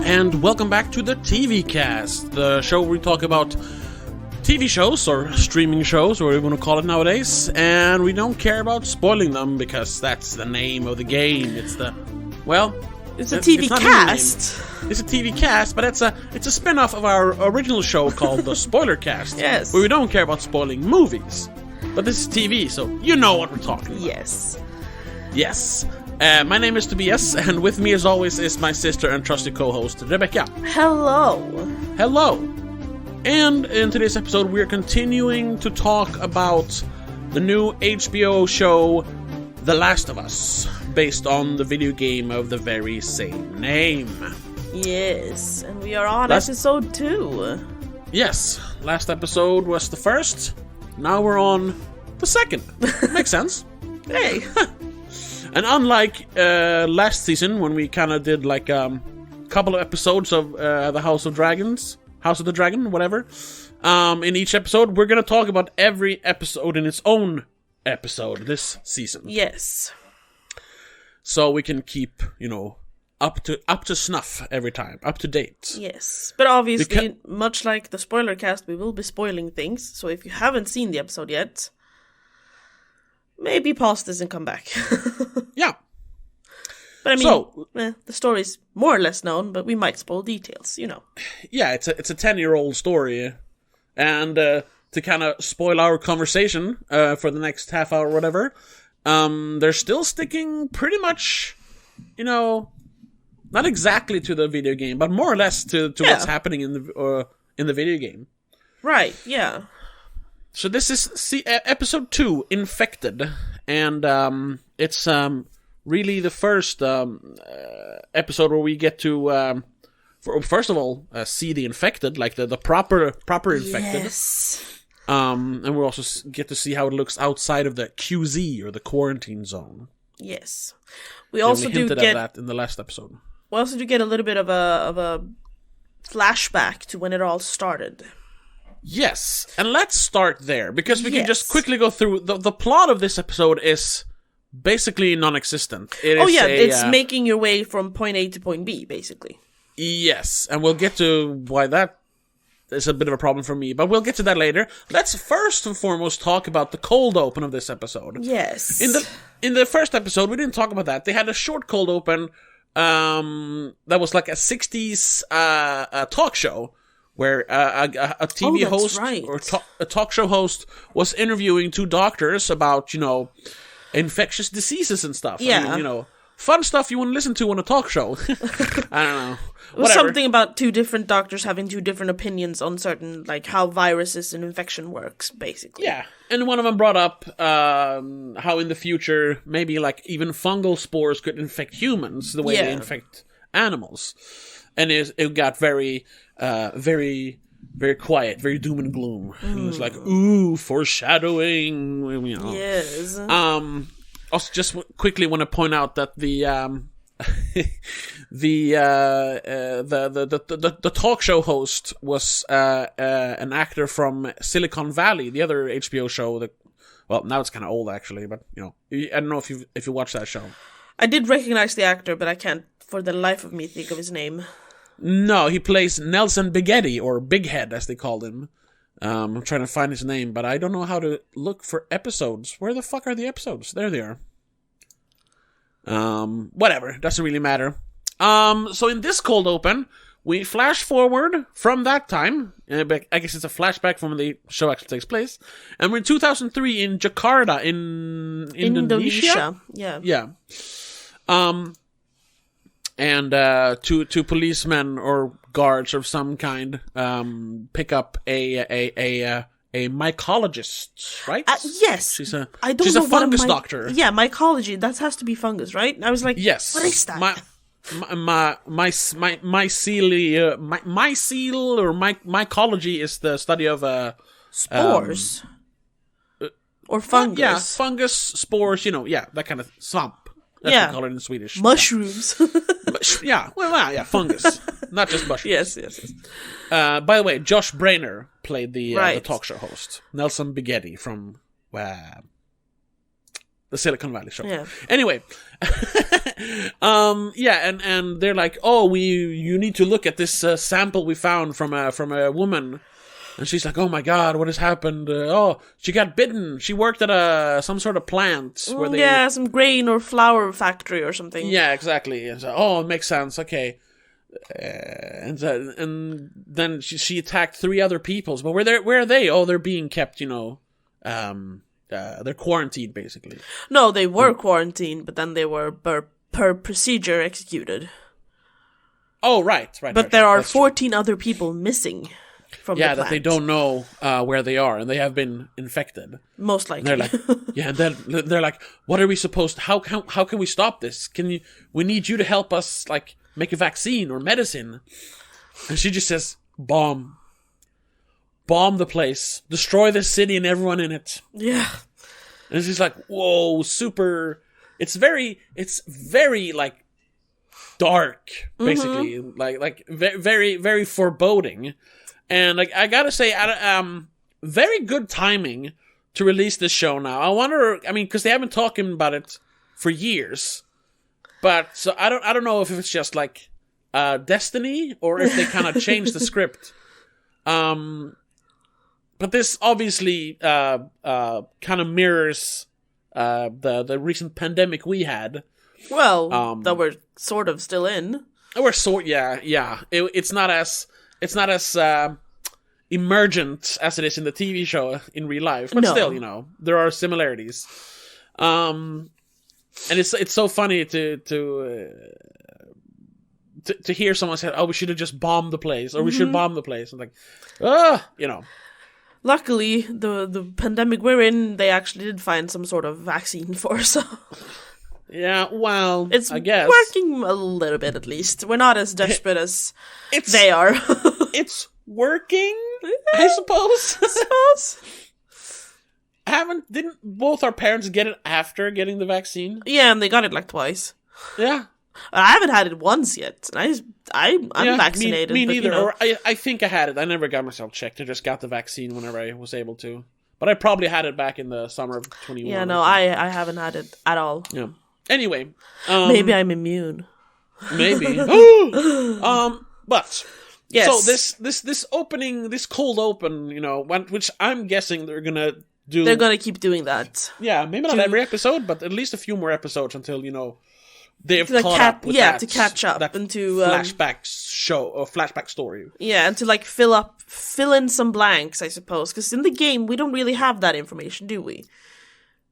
and welcome back to the TVcast, the show where we talk about TV shows, or streaming shows, or whatever you want to call it nowadays, and we don't care about spoiling them, because that's the name of the game. It's a TVcast. It's a TVcast, but it's a spin-off of our original show called the Spoiler Cast. Yes. Where we don't care about spoiling movies. But this is TV, so you know what we're talking about. Yes. Yes. My name is Tobias, and with me as always is my sister and trusty co-host, Rebecca. Hello. Hello. And in today's episode, we're continuing to talk about the new HBO show, The Last of Us, based on the video game of the very same name. Yes, and we are on episode 2. Yes, last episode was the first, now we're on the second. Makes sense. Hey. And unlike last season, when we kind of did like a couple of episodes of the House of the Dragon, whatever, in each episode, we're going to talk about every episode in its own episode this season. Yes. So we can keep, up to snuff every time, up to date. Yes. But obviously, much like the spoiler cast, we will be spoiling things. So if you haven't seen the episode yet, maybe pause this and come back. Yeah. But I mean, the story's more or less known, but we might spoil details, Yeah, it's a 10-year-old story. And to kind of spoil our conversation for the next half hour or whatever, they're still sticking pretty much, not exactly to the video game, but more or less to what's happening in the video game. Right, yeah. So this is episode 2, Infected, and it's really the first episode where we get to, first of all, see the infected, like the proper infected. Yes. And we'll also get to see how it looks outside of the QZ, or the quarantine zone. Yes. We also hinted at that in the last episode. We also do get a little bit of a flashback to when it all started. Yes, and let's start there, because we can just quickly go through. The plot of this episode is basically non-existent. It's making your way from point A to point B, basically. Yes, and we'll get to why that is a bit of a problem for me, but we'll get to that later. Let's first and foremost talk about the cold open of this episode. Yes. In the first episode, we didn't talk about that. They had a short cold open that was like a 60s talk show, where a TV host or a talk show host was interviewing two doctors about, infectious diseases and stuff. Yeah. I mean, fun stuff you want to listen to on a talk show. I don't know. It was something about two different doctors having two different opinions on certain, like, how viruses and infection works, basically. Yeah. And one of them brought up how in the future, maybe, like, even fungal spores could infect humans the way they infect animals. And it got very, very, very quiet, very doom and gloom. And it was like, ooh, foreshadowing, Yes. Also, just quickly want to point out that the talk show host was an actor from Silicon Valley, the other HBO show. Now it's kind of old actually, but I don't know if you watch that show. I did recognize the actor, but I can't for the life of me think of his name. No, he plays Nelson Bighetti, or Big Head as they called him. I'm trying to find his name, but I don't know how to look for episodes. Where the fuck are the episodes? There they are. Whatever, doesn't really matter. So in this cold open, we flash forward from that time. I guess it's a flashback from when the show actually takes place. And we're in 2003 in Jakarta, in Indonesia. Yeah. Yeah. And two policemen or guards of some kind pick up a mycologist, right? Yes. She's a fungus doctor. Yeah, mycology. That has to be fungus, right? I was like, yes. What is that? Mycology is the study of spores or fungus. Yeah, fungus, spores. That kind of swamp. That's what we call it in Swedish. Mushrooms. Fungus. Not just mushrooms. Yes. By the way, Josh Brainer played the talk show host. Nelson Bighetti from the The Silicon Valley show. Yeah. Anyway, and they're like, oh, you need to look at this sample we found from a woman, and she's like, oh my god, what has happened? She got bitten. She worked at some sort of plant where some grain or flour factory or something. Yeah, exactly. And so, it makes sense. Okay. And then she attacked 3 other peoples, but where are they? Oh, they're being kept, they're quarantined basically. No, they were quarantined, but then they were per procedure executed. Oh, right. But there are 14 other people missing from the plant. That they don't know where they are, and they have been infected. Most likely. And they're like, and then they're like, what are we supposed to? How can we stop this? We need you to help us, like, make a vaccine or medicine. And she just says, bomb the place, destroy the city and everyone in it. Yeah. And she's like, whoa, super. It's very like dark, basically, like very, very foreboding. And like I gotta say, very good timing to release this show now. I wonder, because they haven't talking about it for years. But so I don't know if it's just like destiny or if they kind of changed the script. But this obviously kind of mirrors the recent pandemic we had. Well, that we're sort of still in. We're yeah. It's not as emergent as it is in the TV show in real life, but still, there are similarities. And it's so funny to hear someone say, "Oh, we should have just bombed the place," or "We should bomb the place." I'm like, Luckily, the pandemic we're in, they actually did find some sort of vaccine for. So yeah, well, it's I guess working a little bit at least. We're not as desperate as they are. It's working, I suppose. Didn't both our parents get it after getting the vaccine? Yeah, and they got it like twice. Yeah. I haven't had it once yet. I'm vaccinated. Me neither. Or I think I had it. I never got myself checked. I just got the vaccine whenever I was able to. But I probably had it back in the summer of 21. Yeah, no, I haven't had it at all. Yeah. Anyway. Maybe I'm immune. Maybe. But... Yes. So this opening, this cold open, which I'm guessing they're gonna do. They're gonna keep doing that. Yeah, maybe not every episode, but at least a few more episodes until they've caught up with that. To catch up and to flashback show or flashback story. Yeah, and to like fill in some blanks, I suppose, because in the game we don't really have that information, do we?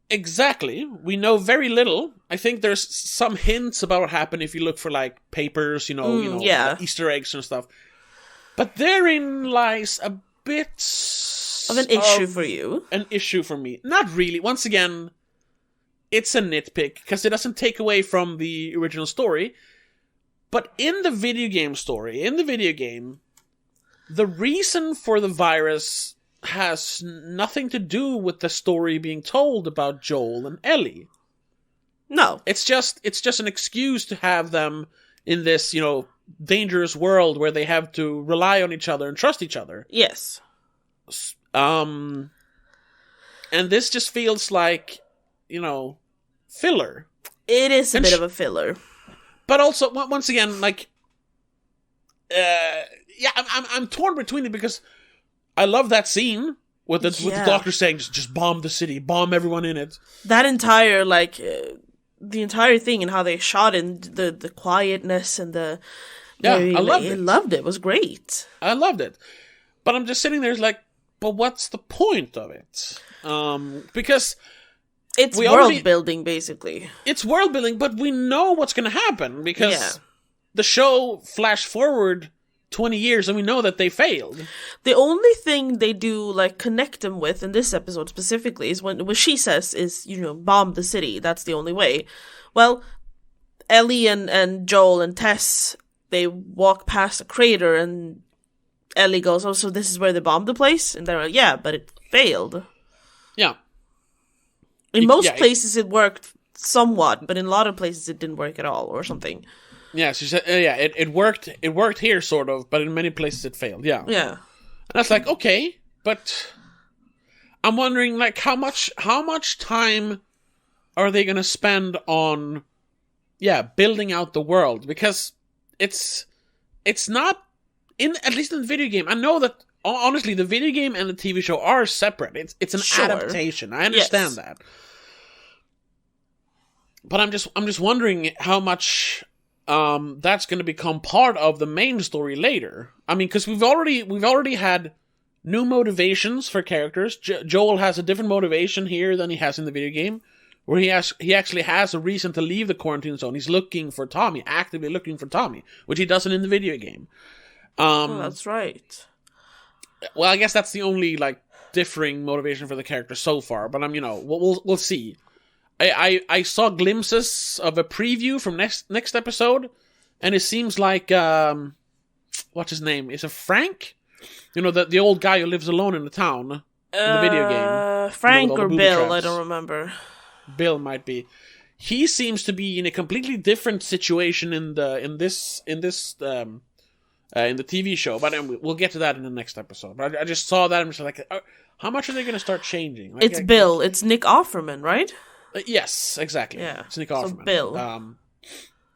Exactly. We know very little. I think there's some hints about what happened if you look for like papers, Easter eggs and stuff. But therein lies a bit of an issue for you. An issue for me. Not really. Once again, it's a nitpick because it doesn't take away from the original story. But in the video game story, the reason for the virus has nothing to do with the story being told about Joel and Ellie. No. It's just an excuse to have them in this, dangerous world where they have to rely on each other and trust each other. Yes. And this just feels like, filler. It is a bit of a filler. But also, once again, like, I'm torn between it because I love that scene with the doctor saying, just bomb the city, bomb everyone in it. That entire, the entire thing and how they shot in the quietness and the... Yeah, I loved it. I loved it. It was great. I loved it. But I'm just sitting there like, but what's the point of it? Because... It's world building, basically. It's world building, but we know what's going to happen because the show flashed forward 20 years and we know that they failed. The only thing they do, connect them with in this episode specifically is when what she says is, bomb the city. That's the only way. Well, Ellie and Joel and Tess, they walk past a crater and Ellie goes, oh, so this is where they bombed the place? And they're like, yeah, but it failed. Yeah. In most places it worked somewhat, but in a lot of places it didn't work at all or something. Yeah, she said, it worked. It worked here, sort of, but in many places it failed. Yeah, yeah. And that's like, okay, but I'm wondering, how much time are they going to spend on, building out the world? Because it's not, at least in the video game. I know that, honestly, the video game and the TV show are separate. It's an adaptation. I understand that. But I'm just wondering how much that's going to become part of the main story later. I mean, because we've already had new motivations for characters. Joel has a different motivation here than he has in the video game, where he actually has a reason to leave the quarantine zone. He's looking for Tommy, actively looking for Tommy, which he doesn't in the video game. That's right. Well, I guess that's the only differing motivation for the character so far. But we'll see. I saw glimpses of a preview from next episode, and it seems like what's his name? Is it Frank? The old guy who lives alone in the town in the video game. Frank or Bill? Traps. I don't remember. Bill might be. He seems to be in a completely different situation in the TV show, but we'll get to that in the next episode. But I just saw that and was like, how much are they going to start changing? It's Bill. It's Nick Offerman, right? Yes, exactly. Yeah, it's Nick Offerman. So Bill.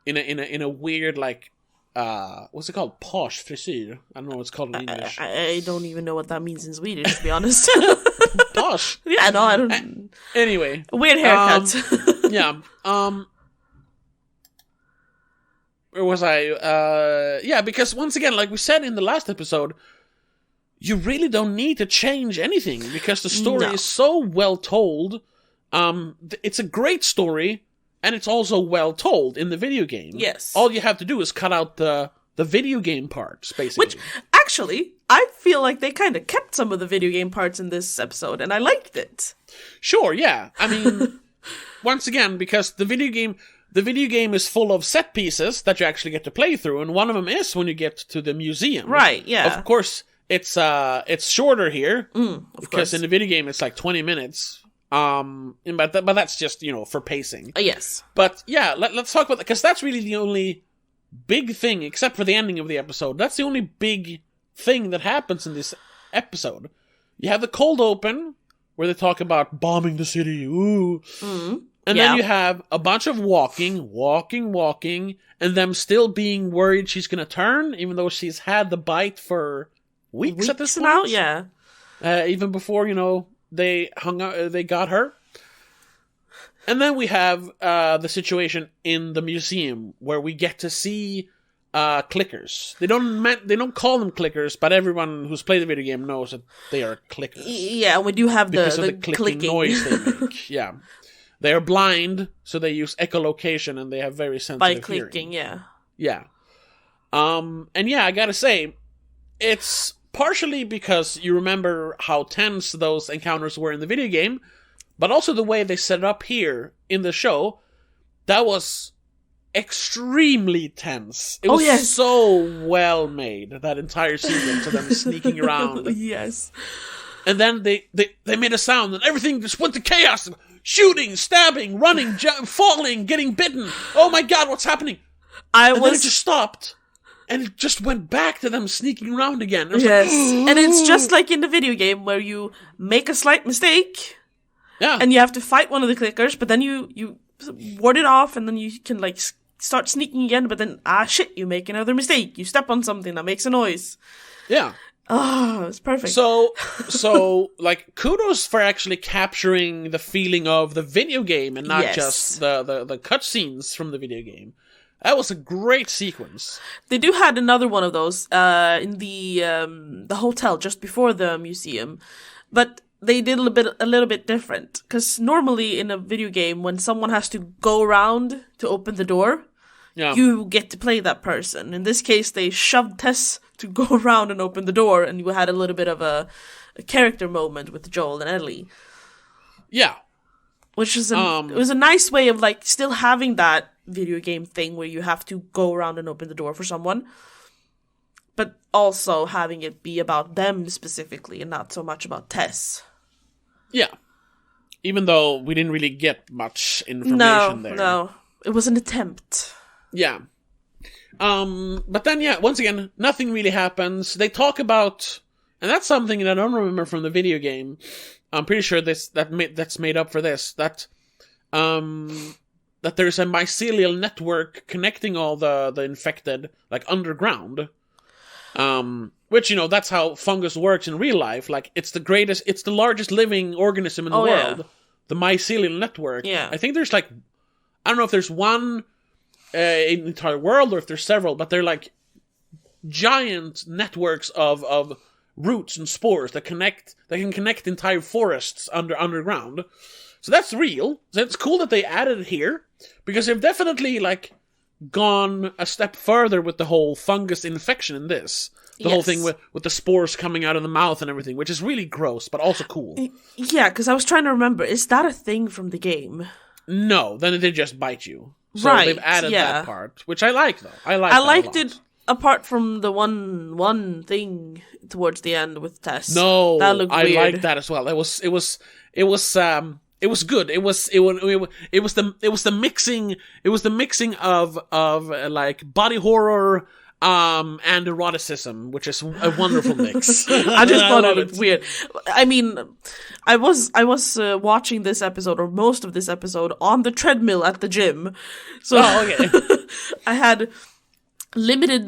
In a weird what's it called? Posh frisur. I don't know what it's called in English. I don't even know what that means in Swedish, to be honest. Posh. Yeah, no, I don't. Anyway, weird haircut. Yeah. Where was I? Because once again, like we said in the last episode, you really don't need to change anything because the story is so well told. It's a great story, and it's also well told in the video game. Yes. All you have to do is cut out the video game parts, basically. Which, actually, I feel like they kind of kept some of the video game parts in this episode, and I liked it. Sure, yeah. I mean, once again, because the video game is full of set pieces that you actually get to play through, and one of them is when you get to the museum. Right, yeah. Of course, it's shorter here, because course. in the video game it's like 20 minutes. But that's just, for pacing. Yes. But yeah, let's talk about that, because that's really the only big thing, except for the ending of the episode. That's the only big thing that happens in this episode. You have the cold open, where they talk about bombing the city, ooh. Mm-hmm. And then you have a bunch of walking, and them still being worried she's gonna turn, even though she's had the bite for weeks at this point. Now, yeah. Even before, they they got her. And then we have the situation in the museum where we get to see clickers. They don't call them clickers, but everyone who's played the video game knows that they are clickers. Yeah, we do have because the of the clicking noise they make. Yeah, they are blind, so they use echolocation and they have very sensitive by clicking. Hearing. Yeah. And yeah, I gotta say, it's partially because you remember how tense those encounters were in the video game, but also the way they set it up here in the show, that was extremely tense. It was so well made, that entire sequence of them sneaking around. Yes. And then they made a sound and everything just went to chaos. Shooting, stabbing, running, falling, getting bitten. Oh my god, what's happening? And then it just stopped. And it just went back to them sneaking around again. Yes. And it's just like in the video game where you make a slight mistake. Yeah. And you have to fight one of the clickers, but then you ward it off, and then you can start sneaking again, but then, you make another mistake. You step on something that makes a noise. Yeah. Oh, it's perfect. So kudos for actually capturing the feeling of the video game and not just the cutscenes from the video game. That was a great sequence. They do had another one of those in the hotel just before the museum, but they did a little bit different. Because normally in a video game, when someone has to go around to open the door, you get to play that person. In this case, they shoved Tess to go around and open the door, and you had a little bit of a character moment with Joel and Ellie. Yeah. Which is it was a nice way of still having that video game thing where you have to go around and open the door for someone, but also having it be about them specifically and not so much about Tess. Yeah. Even though we didn't really get much information there. No. It was an attempt. Yeah. But then, once again, nothing really happens. They talk about, and that's something that I don't remember from the video game. I'm pretty sure that's made up for this, that that there's a mycelial network connecting all the infected, like, underground. Which, that's how fungus works in real life. Like, it's the largest living organism in the world. Yeah. The mycelial network. Yeah. I think there's, like, I don't know if there's one in the entire world or if there's several, but they're, like, giant networks of roots and spores that can connect entire forests underground. So that's real. So it's cool that they added it here, because they've definitely, like, gone a step further with the whole fungus infection in this. The whole thing with the spores coming out of the mouth and everything, which is really gross, but also cool. Yeah, because I was trying to remember, is that a thing from the game? No, then they just bite you. So they've added that part, which I like, though. I liked it, apart from the one thing towards the end with Tess. No, that looked weird. I liked that as well. It was good. It was the mixing of like body horror and eroticism, which is a wonderful mix. I just thought it looked weird. I mean, I was watching this episode, or most of this episode, on the treadmill at the gym. So okay. I had limited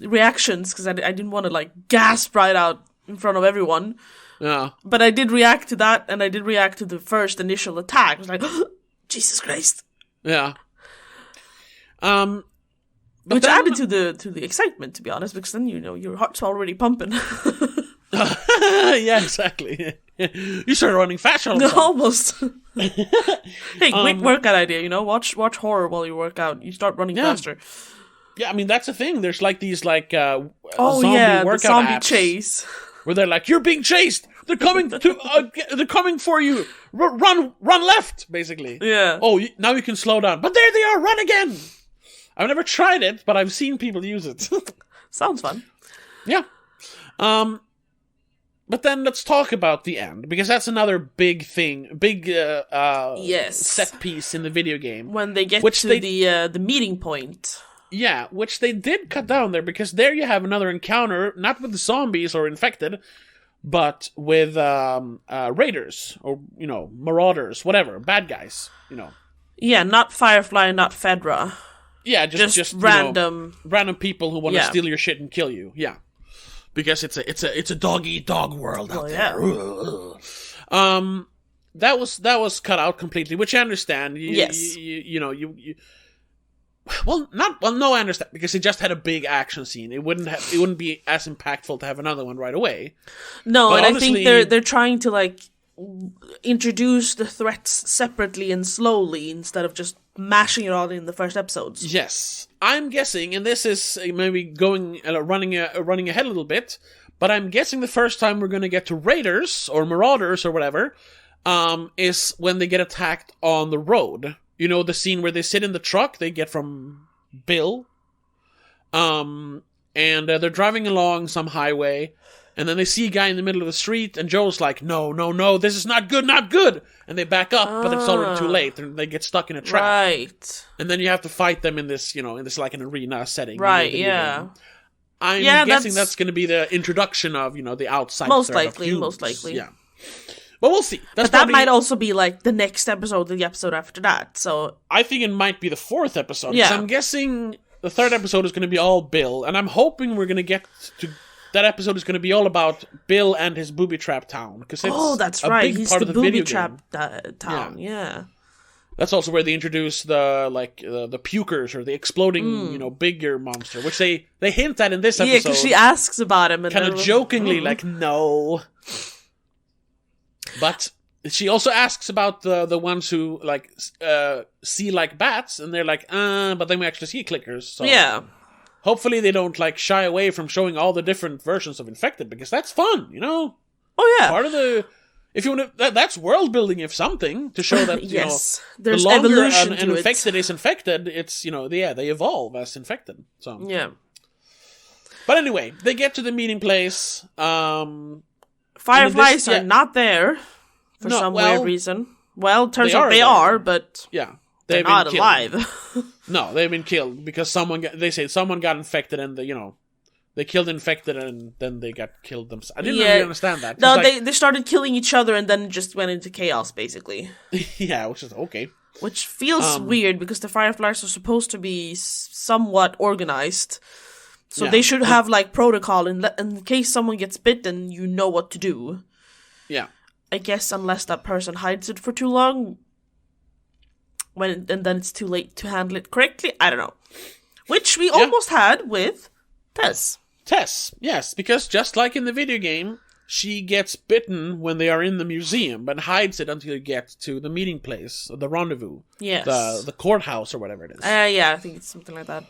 reactions because I didn't want to, like, gasp right out in front of everyone. Yeah. But I did react to that, and I did react to the first initial attack. I was like, Jesus Christ. Yeah. Which added to the excitement, to be honest, because then, your heart's already pumping. Yeah, exactly. You started running fast all the time. Almost. Hey, quick workout idea, watch horror while you work out. You start running faster. Yeah, I mean, that's the thing. There's, like, these, like, zombie the workout zombie apps chase. Where they're like, you're being chased! They're coming they're coming for you! Run left, basically. Yeah. Oh, now you can slow down. But there they are, run again! I've never tried it, but I've seen people use it. Sounds fun. Yeah. But then let's talk about the end, because that's another big thing, set piece in the video game. When they get the meeting point. Yeah, which they did cut down there, because there you have another encounter, not with the zombies or infected, but with raiders, or, marauders, whatever, bad guys, Yeah, not Firefly, not Fedra. Yeah, just random random people who want to steal your shit and kill you. Yeah, because it's a dog-eat-dog world out there. That was cut out completely, which I understand. Yes. No, I understand, because it just had a big action scene. It wouldn't be as impactful to have another one right away. No, but and I think they're trying to, like, introduce the threats separately and slowly instead of just mashing it all in the first episodes. Yes, I'm guessing, and this is maybe running ahead a little bit, but I'm guessing the first time we're going to get to raiders or marauders or whatever is when they get attacked on the road. The scene where they sit in the truck they get from Bill, and they're driving along some highway, and then they see a guy in the middle of the street, and Joel's like, no, this is not good, and they back up, but it's already too late, and they get stuck in a trap. Right. And then you have to fight them in this, like an arena setting. Right, yeah. I'm guessing that's going to be the introduction of, the outside. Most likely. Yeah. But we'll see. But that might also be, like, the next episode, the episode after that, so... I think it might be the fourth episode. Yeah. I'm guessing the third episode is going to be all Bill, and I'm hoping we're going to get to... That episode is going to be all about Bill and his booby trap town. Cause it's that's a right. Big part of the booby trap town, yeah. That's also where they introduce the pukers, or the exploding, bigger monster, which they hint at in this episode. Yeah, because she asks about him. And kind of jokingly, like, no... But she also asks about the ones who, like, see like bats, and they're like, but then we actually see clickers. So yeah. Hopefully they don't, like, shy away from showing all the different versions of infected, because that's fun, Oh yeah. Part of the... If you want to... That's world building, if something, to show that, yes. There's the longer evolution an infected is infected, it's, they evolve as infected. So yeah. But anyway, they get to the meeting place, Fireflies are not there for some weird reason. Well, turns out they are, but they're not alive. No, they've been killed because they say someone got infected, and they killed infected, and then they got killed themselves. I didn't really understand that. No, they started killing each other, and then just went into chaos, basically. Yeah, which is okay. Which feels weird because the Fireflies are supposed to be somewhat organized. So they should have, like, protocol in case someone gets bitten, you know what to do. Yeah. I guess unless that person hides it for too long, and then it's too late to handle it correctly. I don't know. Which we almost had with Tess. Tess, yes, because just like in the video game, she gets bitten when they are in the museum, but hides it until you get to the meeting place, the rendezvous. Yes. The courthouse or whatever it is. Yeah, I think it's something like that.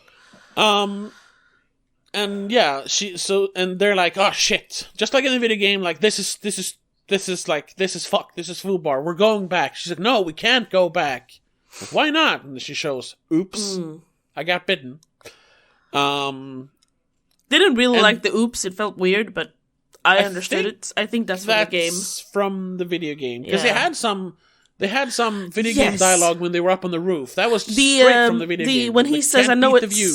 And yeah, and they're like, oh shit. Just like in the video game, like, this is fuck, this is foobar, we're going back. She's like, no, we can't go back. Like, why not? And she shows, oops, I got bitten. Didn't really like the oops, it felt weird, but I understood it. I think that's from the game. From the video game. Because they had some video game dialogue when they were up on the roof. That was straight from the video game. When he says, I know it's... View.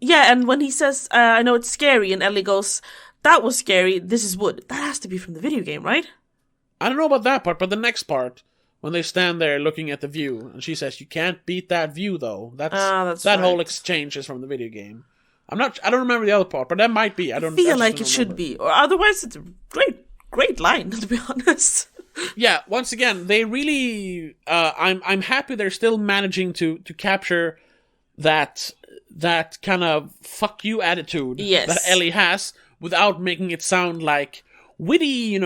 Yeah, and when he says, I know it's scary, and Ellie goes, that was scary, this is wood. That has to be from the video game, right? I don't know about that part, but the next part, when they stand there looking at the view, and she says, you can't beat that view, though. That whole exchange is from the video game. I don't remember the other part, but that might be. I feel like it should be. Or otherwise, it's a great line, to be honest. Yeah, once again, they really... I'm happy they're still managing to capture that kind of fuck you attitude that Ellie has without making it sound like witty,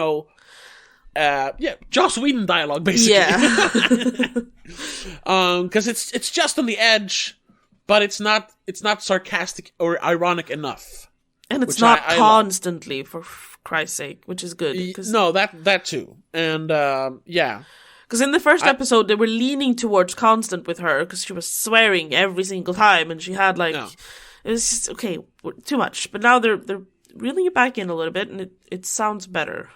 Joss Whedon dialogue, basically. Yeah. Because it's just on the edge, but it's not sarcastic or ironic enough. And it's not constantly, for Christ's sake, which is good. No, that too. And, yeah. Because in the first episode, they were leaning towards constant with her, because she was swearing every single time, and she had, like... No. It was just, okay, too much. But now they're reeling it back in a little bit, and it sounds better.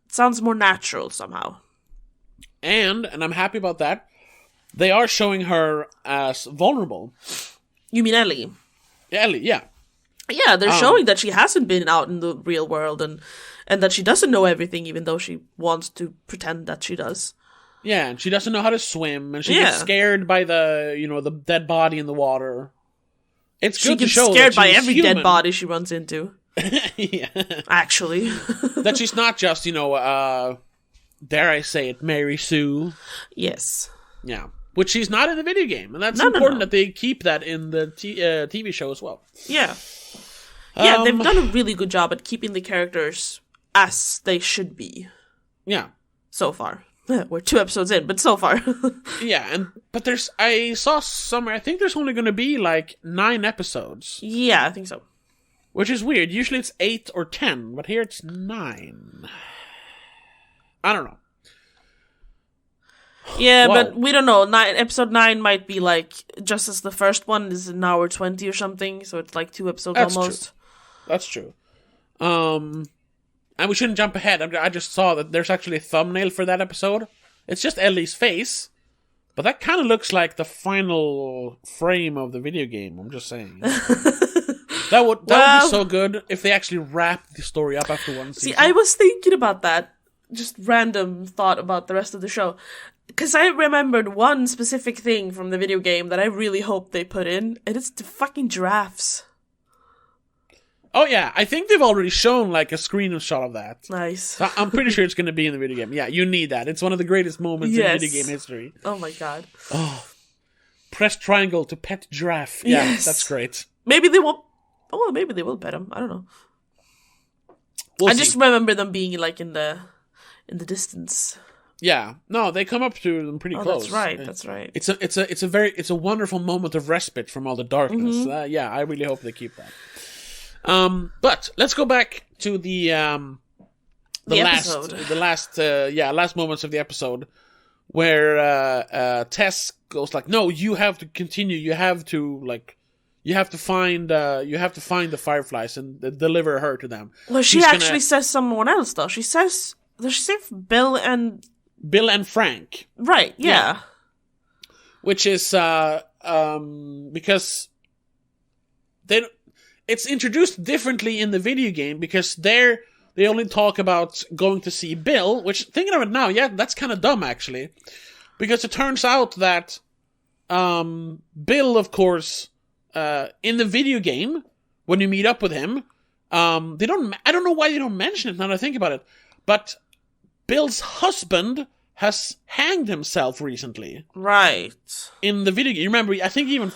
It sounds more natural, somehow. And I'm happy about that, they are showing her as vulnerable. You mean Ellie? Ellie, yeah. Yeah, they're showing that she hasn't been out in the real world, and that she doesn't know everything, even though she wants to pretend that she does. Yeah, and she doesn't know how to swim, and she gets scared by the dead body in the water. It's good to show that she's scared by every human. Dead body she runs into. Yeah. Actually. That she's not just, dare I say it, Mary Sue. Yes. Yeah. Which she's not in the video game, and that's important that they keep that in the TV show as well. Yeah. Yeah, they've done a really good job at keeping the characters as they should be. Yeah. So far. We're 2 episodes in, but so far. Yeah, but I saw somewhere, I think there's only going to be like 9 episodes. Yeah, I think so. Which is weird. Usually it's 8 or 10, but here it's 9. I don't know. Yeah, but we don't know. Episode 9 might be like, just as the first one is an hour 20 or something, so it's like 2 episodes almost. True. That's true. And we shouldn't jump ahead. I just saw that there's actually a thumbnail for that episode. It's just Ellie's face, but that kind of looks like the final frame of the video game. I'm just saying. That would be so good if they actually wrapped the story up after one season. See, I was thinking about that. Just random thought about the rest of the show. Because I remembered one specific thing from the video game that I really hope they put in, and it's the fucking giraffes. Oh yeah, I think they've already shown like a screenshot of that. Nice. I'm pretty sure it's going to be in the video game. Yeah, you need that. It's one of the greatest moments in video game history. Oh my god. Oh, press triangle to pet giraffe. Yeah, that's great. Maybe they won't. Oh, well, maybe they will pet him. I don't know. I just remember them being like in the distance. Yeah, no, they come up to them pretty close. That's right. That's right. It's a wonderful moment of respite from all the darkness. Mm-hmm. Yeah, I really hope they keep that. But let's go back to the last moments of the episode where Tess goes like, "No, you have to continue. You have to find the Fireflies and deliver her to them." Well, she actually says someone else though. She says, does she say Bill and Frank? Right. Yeah. Which is because it's introduced differently in the video game because they only talk about going to see Bill, which, thinking of it now, yeah, that's kind of dumb, actually. Because it turns out that Bill, of course, in the video game, when you meet up with him, I don't know why they don't mention it now that I think about it, but Bill's husband has hanged himself recently. Right. In the video game. You remember, I think he even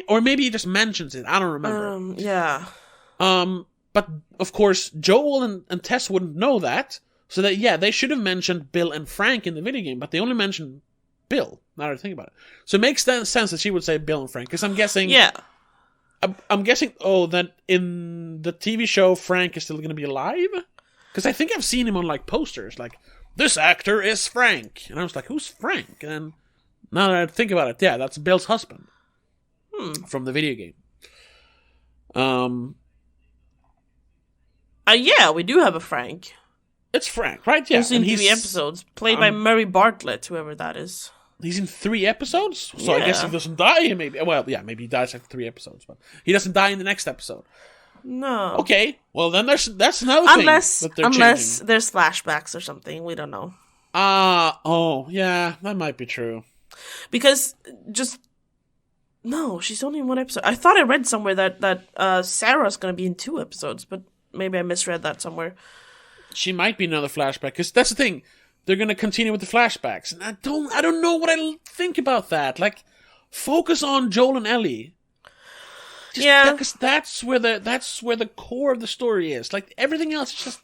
or maybe he just mentions it. I don't remember. Yeah. But, of course, Joel and Tess wouldn't know that. So that, yeah, they should have mentioned Bill and Frank in the video game, but they only mentioned Bill, now that I think about it. So it makes sense that she would say Bill and Frank, because I'm guessing... Yeah. I'm guessing, that in the TV show, Frank is still going to be alive? Because I think I've seen him on, like, posters, like, this actor is Frank. And I was like, who's Frank? And now that I think about it, yeah, that's Bill's husband. From the video game. Yeah, we do have a Frank. It's Frank, right? Yeah. He's in 3 episodes, played by Murray Bartlett, whoever that is. He's in 3 episodes? So I guess he doesn't die, maybe. Well, yeah, maybe he dies after 3 episodes, but he doesn't die in the next episode. No. Okay, well then that's another thing that they're unless changing. There's flashbacks or something, we don't know. Yeah, that might be true. Because no, she's only in 1 episode. I thought I read somewhere that Sarah's going to be in 2 episodes, but maybe I misread that somewhere. She might be another flashback, because that's the thing. They're going to continue with the flashbacks. And I don't know what I think about that. Like, focus on Joel and Ellie. Because that's where the core of the story is. Like, everything else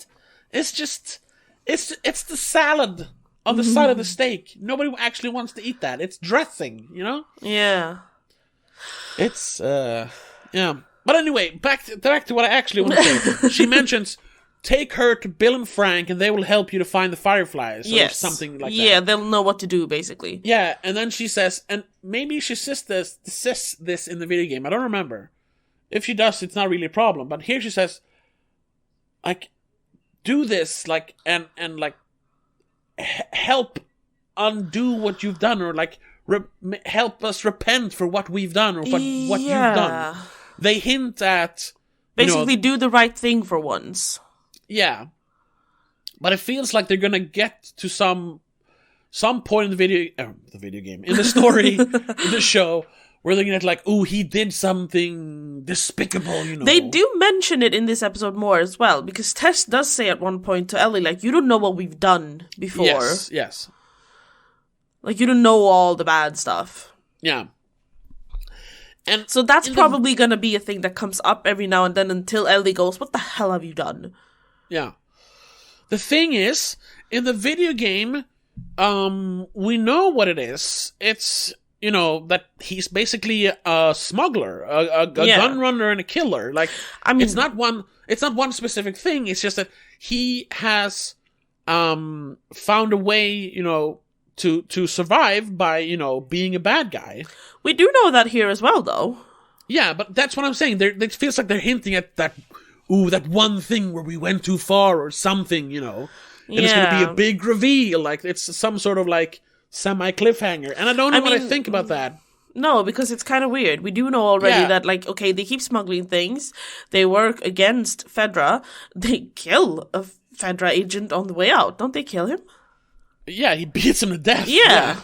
it's the salad on the side of the steak. Nobody actually wants to eat that. It's dressing, you know? Yeah. It's, yeah. But anyway, back to what I actually want to say. She mentions, take her to Bill and Frank and they will help you to find the Fireflies. Or something like that. Yeah, they'll know what to do, basically. Yeah, and then she says, and maybe she says this in the video game. I don't remember. If she does, it's not really a problem. But here she says, like, do this, like, and like, help undo what you've done, or like, help us repent for what we've done, or what you've done. They hint at... Basically, do the right thing for once. Yeah. But it feels like they're gonna get to some point in the video game, in the story, in the show, where they're gonna get like, ooh, he did something despicable, you know. They do mention it in this episode more as well, because Tess does say at one point to Ellie, like, you don't know what we've done before. Yes. Like, you don't know all the bad stuff. Yeah. And so that's probably gonna be a thing that comes up every now and then until Ellie goes, what the hell have you done? Yeah. The thing is, in the video game, we know what it is. It's, you know, that he's basically a smuggler, a gun runner and a killer. Like, I mean, it's not one specific thing. It's just that he has found a way, you know, to survive by, you know, being a bad guy. We do know that here as well, though. Yeah, but that's what I'm saying. It feels like they're hinting at that, that one thing where we went too far or something, you know. And it's going to be a big reveal. Like, it's some sort of, like, semi-cliffhanger. And I don't know what I think about that. No, because it's kind of weird. We do know already that, like, okay, they keep smuggling things. They work against Fedra. They kill a Fedra agent on the way out. Don't they kill him? Yeah, he beats him to death. Yeah.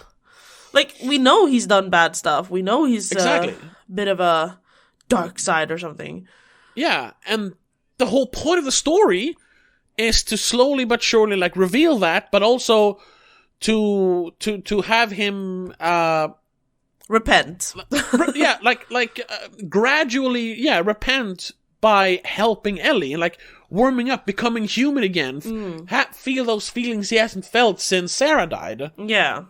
Like, we know he's done bad stuff. We know he's a bit of a dark side or something. Yeah, and the whole point of the story is to slowly but surely, like, reveal that, but also to have him repent. Gradually, repent by helping Ellie and, like, warming up, becoming human again. Feel those feelings he hasn't felt since Sarah died. Yeah.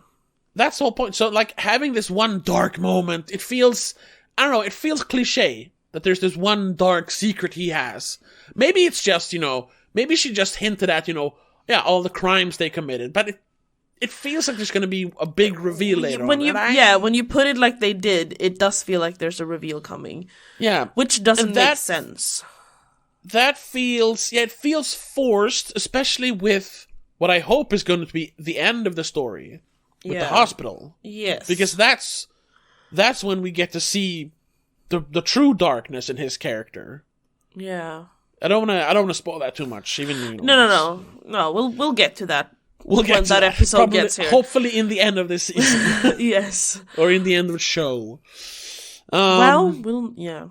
That's the whole point. So, like, having this one dark moment, it feels, I don't know, it feels cliche that there's this one dark secret he has. Maybe it's just, you know, maybe she just hinted at, you know, all the crimes they committed, but it feels like there's going to be a big reveal later on. When you put it like they did, it does feel like there's a reveal coming. Yeah. Which doesn't make sense. That feels, it feels forced, especially with what I hope is going to be the end of the story. With the hospital. Yes. Because that's when we get to see the true darkness in his character. Yeah. I don't want to spoil that too much, even. You know, No. We'll get to that We'll get when that episode gets here. Hopefully in the end of this season. Yes. Or in the end of the show. Yeah,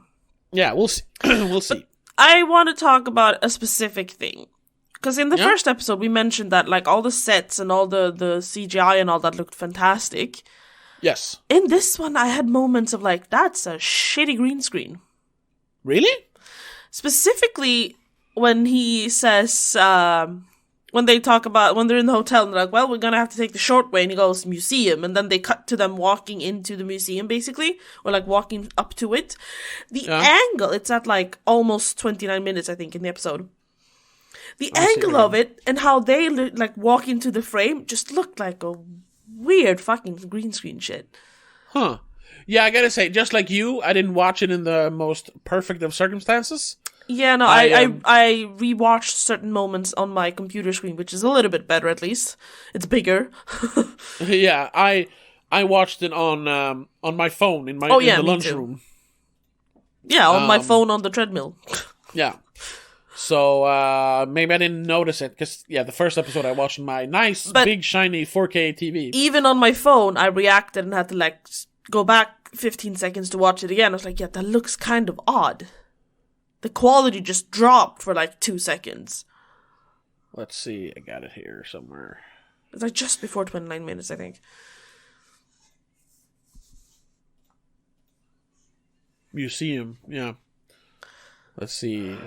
we'll see. We'll see. I want to talk about a specific thing. Because in the first episode, we mentioned that like all the sets and all the CGI and all that looked fantastic. Yes. In this one, I had moments of like, that's a shitty green screen. Really? Specifically, when he says, when they talk about, when they're in the hotel, and they're like, well, we're gonna have to take the short way, and he goes, museum, and then they cut to them walking into the museum, basically, or like walking up to it. The angle, it's at like almost 29 minutes, I think, in the episode. The angle of it, and how they like walk into the frame, just looked like a weird fucking green screen shit. Huh. Yeah, I gotta say, just like you, I didn't watch it in the most perfect of circumstances. Yeah, no, I rewatched certain moments on my computer screen, which is a little bit better at least. It's bigger. Yeah, I watched it on my phone in the lunchroom. Yeah, on my phone on the treadmill. Yeah. So maybe I didn't notice it because the first episode I watched on my big shiny 4K TV. Even on my phone, I reacted and had to like go back 15 seconds to watch it again. I was like, yeah, that looks kind of odd. The quality just dropped for like 2 seconds. Let's see, I got it here somewhere. It's like just before 29 minutes, I think. Museum, yeah. Let's see.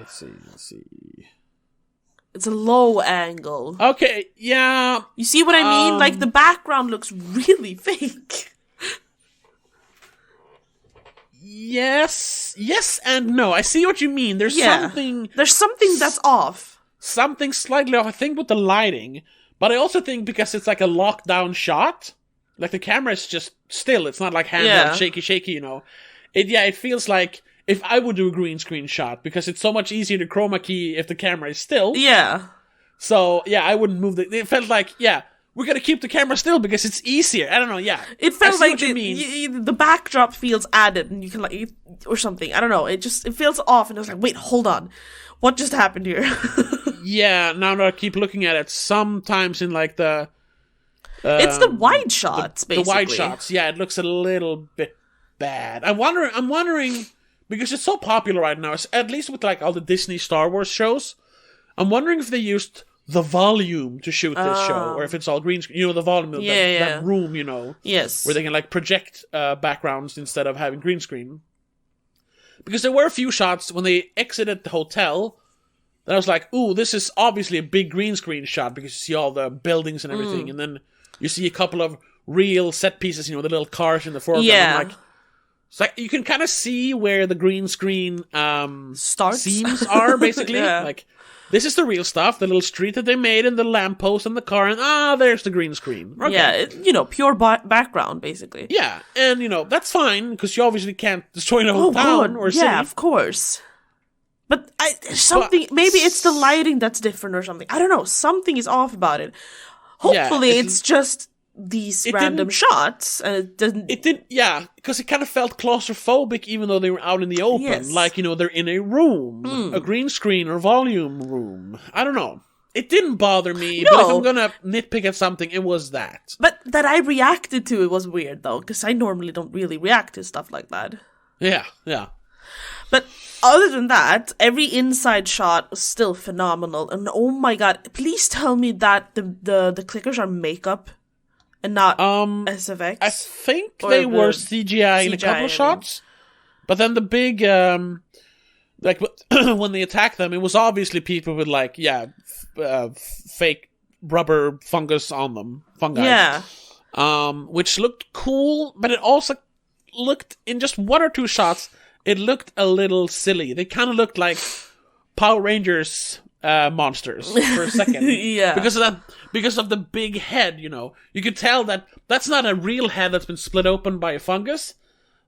It's a low angle. Okay, yeah. You see what I mean? Like, the background looks really fake. Yes and no. I see what you mean. There's something that's off. Something slightly off, I think, with the lighting. But I also think because it's like a lockdown shot, like the camera is just still. It's not like handheld, shaky, you know. It feels like if I would do a green screen shot, because it's so much easier to chroma key if the camera is still. Yeah. So, I wouldn't move it felt like, we're gonna keep the camera still because it's easier. I don't know, It felt like the backdrop feels added, and you can like, or something. I don't know. It feels off, and I was like, wait, hold on. What just happened here? Now that I keep looking at it, sometimes in like the... it's the wide shots, basically. The wide shots, it looks a little bit bad. I'm wondering... Because it's so popular right now, at least with like all the Disney Star Wars shows, I'm wondering if they used the volume to shoot this show, or if it's all green screen. You know, the volume of that room, you know. Yes. Where they can like project backgrounds instead of having green screen. Because there were a few shots when they exited the hotel that I was like, ooh, this is obviously a big green screen shot because you see all the buildings and everything. And then you see a couple of real set pieces, you know, the little cars in the foreground. Yeah. I'm like, it's like you can kind of see where the green screen seams are, basically. Like, this is the real stuff, the little street that they made, and the lamppost and the car, and there's the green screen. Okay. Yeah, pure background, basically. Yeah, and, that's fine, because you obviously can't destroy the whole town or city. Yeah, of course. But maybe it's the lighting that's different or something. I don't know, something is off about it. Hopefully it's just... these random shots, and it didn't because it kind of felt claustrophobic even though they were out in the open, like, they're in a room, a green screen or volume room. I don't know, it didn't bother me, but if I'm gonna nitpick at something, it was that. But that I reacted to it was weird though, because I normally don't really react to stuff like that. Yeah But other than that, every inside shot was still phenomenal, and oh my god, please tell me that the clickers are makeup and not SFX. I think they were CGI in a couple of shots. But then the big, like, when they attacked them, it was obviously people with, like, fake rubber fungus on them. Fungi. Yeah. Which looked cool, but it also looked, in just one or two shots, it looked a little silly. They kind of looked like Power Rangers monsters for a second. Yeah. Because of the big head, You could tell that that's not a real head that's been split open by a fungus.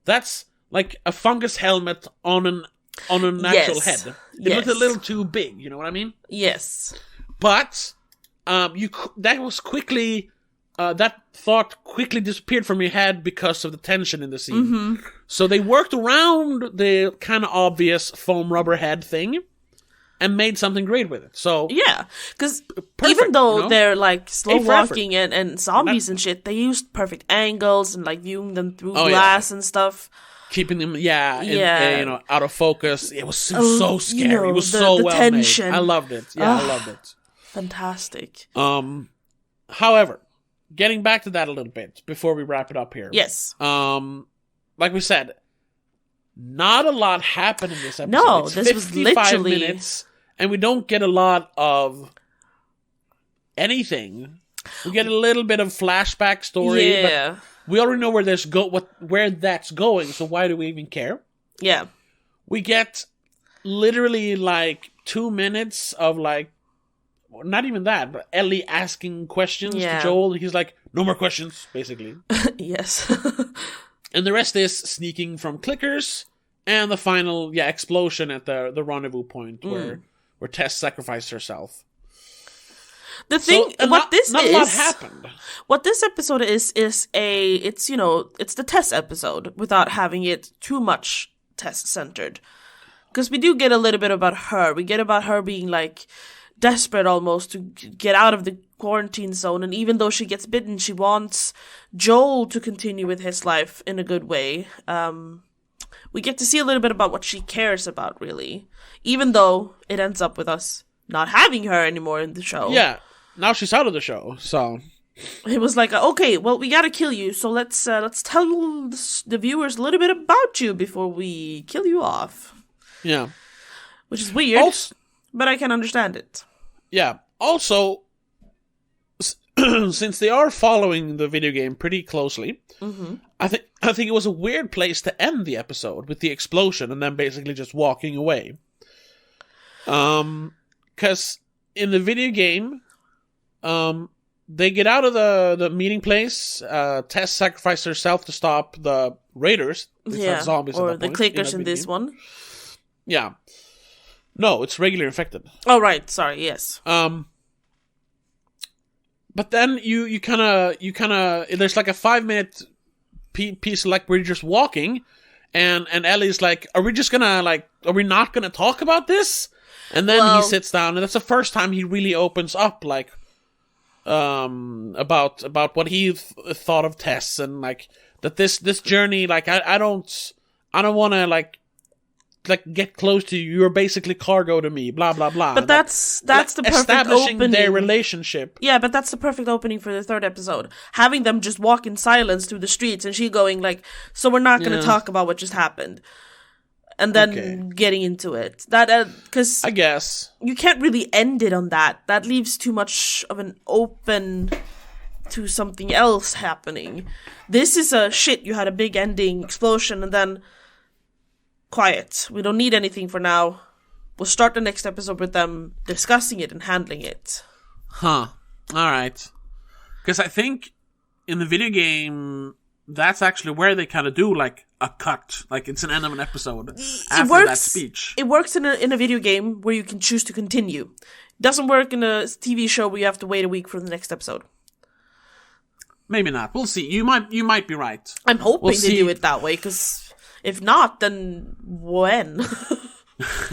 That's like a fungus helmet on an actual head. It looked a little too big, you know what I mean? Yes. But that thought quickly disappeared from your head because of the tension in the scene. Mm-hmm. So they worked around the kind of obvious foam rubber head thing. and made something great with it. So yeah, because even though they're like slow walking and zombies and shit, they used perfect angles and like viewing them through glass and stuff, keeping them out of focus. It was so scary. It was so well tension. Made. I loved it. Yeah, I loved it. Fantastic. However, getting back to that a little bit before we wrap it up here. Yes. Like we said, not a lot happened in this episode. No, this was literally minutes, and we don't get a lot of anything. We get a little bit of flashback story, but we already know where where that's going. So why do we even care? Yeah, we get literally like 2 minutes of like, not even that, but Ellie asking questions to Joel. He's like, "No more questions," basically. Yes. And the rest is sneaking from clickers, and the final explosion at the rendezvous point where Tess sacrificed herself. The thing, so, what this not is, a lot happened. What this episode is it's the Tess episode without having it too much Tess centered, because we do get a little bit about her. We get about her being like desperate almost to get out of the quarantine zone, and even though she gets bitten, she wants Joel to continue with his life in a good way. We get to see a little bit about what she cares about, really, even though it ends up with us not having her anymore in the show. Yeah, now she's out of the show, so it was like, okay, well, we gotta kill you, so let's tell the viewers a little bit about you before we kill you off. Yeah, which is weird, but I can understand it. Yeah. Also, since they are following the video game pretty closely, I think it was a weird place to end the episode with the explosion and then basically just walking away. Because in the video game, they get out of the meeting place. Tess sacrificed herself to stop the raiders. It's zombies or at that the point, clickers in this one. Yeah. No, it's regular infected. Oh, right. Sorry, yes. But then you kind of, there's like a 5-minute piece like where you're just walking, and Ellie's like, are we not gonna talk about this? And then he sits down, and that's the first time he really opens up, like, about what he thought of Tess, and like that this journey, like I don't want to like get close to you. You're basically cargo to me. Blah blah blah. But that's the perfect establishing opening. Their relationship. Yeah, but that's the perfect opening for the third episode. Having them just walk in silence through the streets, and she going like, "So we're not going to talk about what just happened," and then getting into it. That because I guess you can't really end it on that. That leaves too much of an open to something else happening. This is a shit. You had a big ending explosion, and then quiet. We don't need anything for now. We'll start the next episode with them discussing it and handling it. Huh. Alright. Because I think in the video game, that's actually where they kind of do like a cut. Like it's an end of an episode after that speech. It works in a video game where you can choose to continue. It doesn't work in a TV show where you have to wait a week for the next episode. Maybe not. We'll see. You might be right. I'm hoping they do it that way, because if not, then when?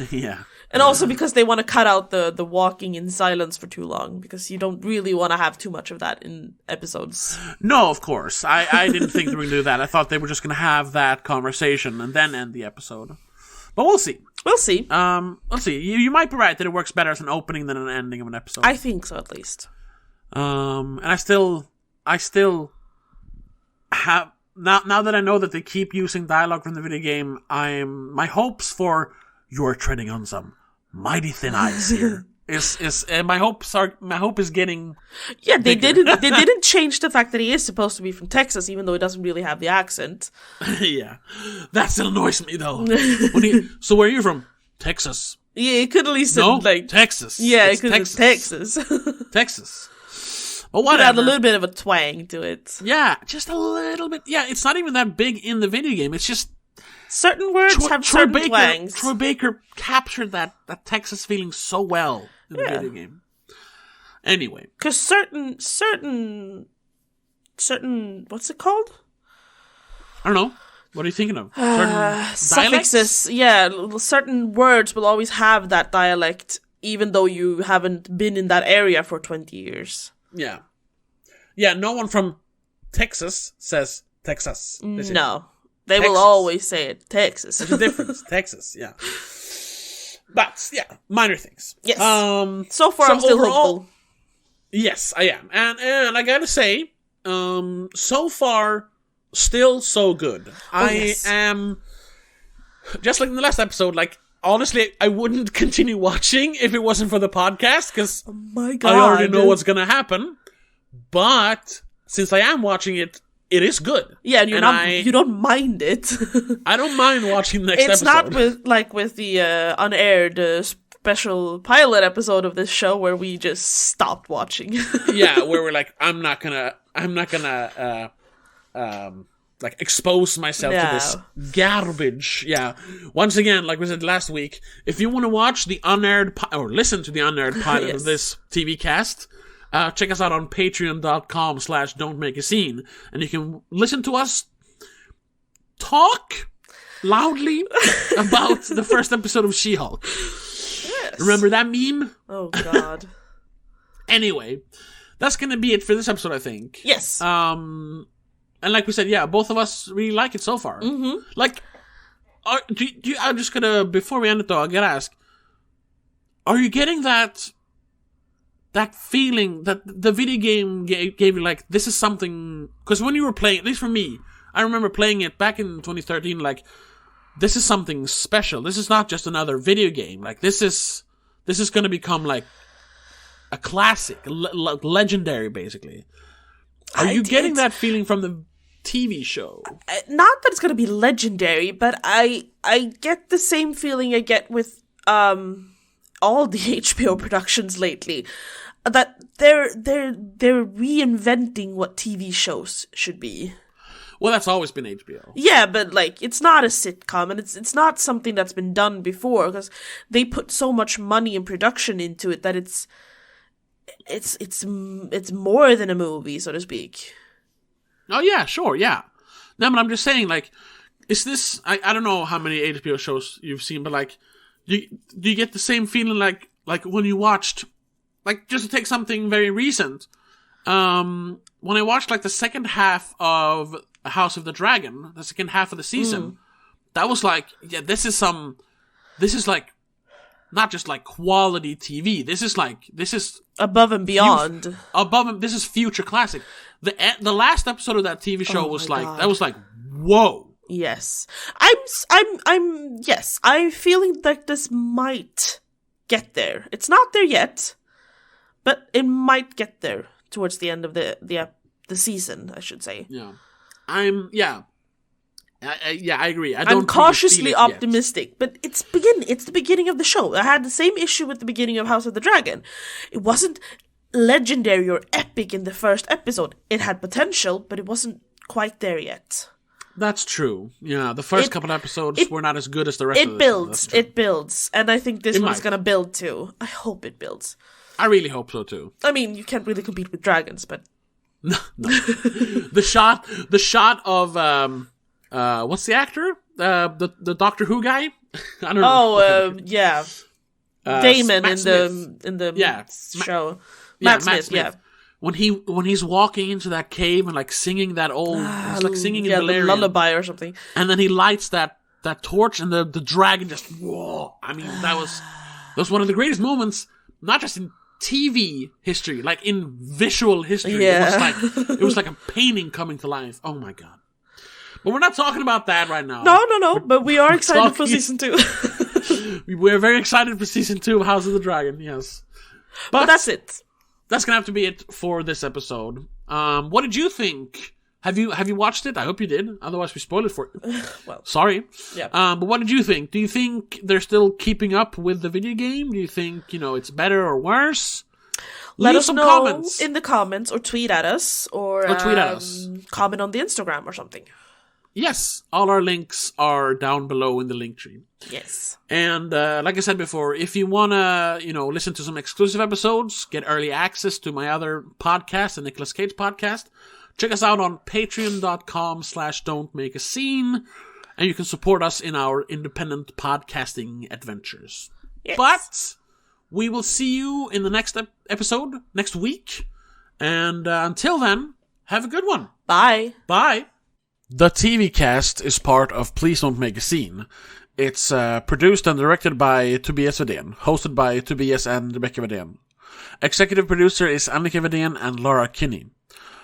Yeah. And also because they want to cut out the walking in silence for too long, because you don't really want to have too much of that in episodes. No, of course. I didn't think they were going to do that. I thought they were just going to have that conversation and then end the episode. But we'll see. We'll see. Let's see. You might be right that it works better as an opening than an ending of an episode. I think so, at least. And I still have... Now that I know that they keep using dialogue from the video game, my hopes for "you're treading on some mighty thin ice" here is my hope is getting they didn't change the fact that he is supposed to be from Texas, even though he doesn't really have the accent. Yeah, that still annoys me though. So where are you from? Texas. Yeah, it could at least said, like Texas. Yeah, it could have Texas. Texas. Well, whatever. It had a little bit of a twang to it. Yeah, just a little bit. Yeah, it's not even that big in the video game. It's just certain words have certain twangs. Troy Baker captured that Texas feeling so well in the video game. Anyway, because certain what's it called? I don't know. What are you thinking of? Certain suffixes. Yeah, certain words will always have that dialect, even though you haven't been in that area for 20 years. Yeah. Yeah, no one from Texas says Texas. No. They will always say it. Texas. There's a difference. Texas, yeah. But, yeah, minor things. Yes. So far, I'm still hopeful. Yes, I am. And I gotta say, so far, still so good. I am, just like in the last episode, like, honestly, I wouldn't continue watching if it wasn't for the podcast, because I already know what's gonna happen. But, since I am watching it, it is good. Yeah, and you don't mind it. I don't mind watching the next episode. It's not with the unaired special pilot episode of this show where we just stopped watching. Yeah, where we're like, I'm not gonna like expose myself to this garbage. Yeah. Once again, like we said last week, if you want to watch the unaired or listen to the unaired pilot of this TVcast, check us out on patreon.com/don'tmakeascene, and you can listen to us talk loudly about the first episode of She-Hulk. Yes. Remember that meme? Oh, God. Anyway, that's gonna be it for this episode, I think. Yes. And like we said, yeah, both of us really like it so far. Mm-hmm. Like, I'm just gonna, before we end it though, I gotta ask, are you getting that feeling that the video game gave you, like, this is something, because when you were playing, at least for me, I remember playing it back in 2013, like, this is something special. This is not just another video game. Like, this is going to become, like, a classic, legendary, basically. Are you getting that feeling from the TV show? Not that it's going to be legendary, but I get the same feeling I get with all the HBO productions lately, that they're reinventing what TV shows should be. Well, that's always been HBO. Yeah, but like, it's not a sitcom, and it's not something that's been done before, because they put so much money and production into it that it's more than a movie, so to speak. Oh yeah, sure, yeah. No, but I'm just saying, like, is this? I don't know how many HBO shows you've seen, but like, do you get the same feeling like when you watched, like, just to take something very recent, when I watched like the second half of House of the Dragon, the second half of the season, that was like, yeah, this is like, not just like quality TV. This is above and beyond. This is future classic. The last episode of that TV show was like, that was like, whoa. Yes. I'm feeling like this might get there. It's not there yet, but it might get there towards the end of the season, I should say. Yeah. I agree. I'm cautiously optimistic, but it's the beginning of the show. I had the same issue with the beginning of House of the Dragon. It wasn't legendary or epic in the first episode. It had potential, but it wasn't quite there yet. That's true. Yeah, the first couple episodes were not as good as the rest of the show. It builds, and I think this one's gonna build too. I hope it builds. I really hope so too. I mean, you can't really compete with dragons, but no. the shot of what's the actor? The Doctor Who guy? I don't know. Yeah. Damon in the show. Matt Smith. Yeah. When he's walking into that cave and like singing that old, it's like singing in Valerian, the lullaby or something, and then he lights that torch and the dragon just whoa. I mean, that was one of the greatest moments, not just in TV history, like in visual history. Yeah. It was like a painting coming to life. Oh my god. But we're not talking about that right now. No, but we are excited for season 2. We're very excited for season 2 of House of the Dragon, yes. But that's it. That's gonna have to be it for this episode. What did you think? Have you watched it? I hope you did. Otherwise, we spoiled it for you. Well, sorry. Yeah. But what did you think? Do you think they're still keeping up with the video game? Do you think it's better or worse? Let us know in the comments, or tweet at us, or tweet at us. Comment on the Instagram or something. Yes, all our links are down below in the link tree. Yes. And like I said before, if you want to, listen to some exclusive episodes, get early access to my other podcast, the Nicolas Cage podcast, Check us out on patreon.com/don'tmakeascene, and you can support us in our independent podcasting adventures. Yes. But we will see you in the next episode next week. And until then, have a good one. Bye. Bye. The TVcast is part of Please Don't Make a Scene. It's produced and directed by Tobias Vedén, hosted by Tobias and Rebecca Vedén. Executive producer is Annika Vedén and Laura Kinney.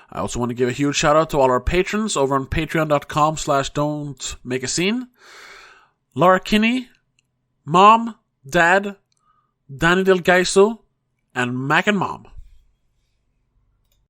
I also want to give a huge shout out to all our patrons over on patreon.com/don'tmakeascene. Laura Kinney, Mom, Dad, Danny Del Gaiso, and Mac and Mom.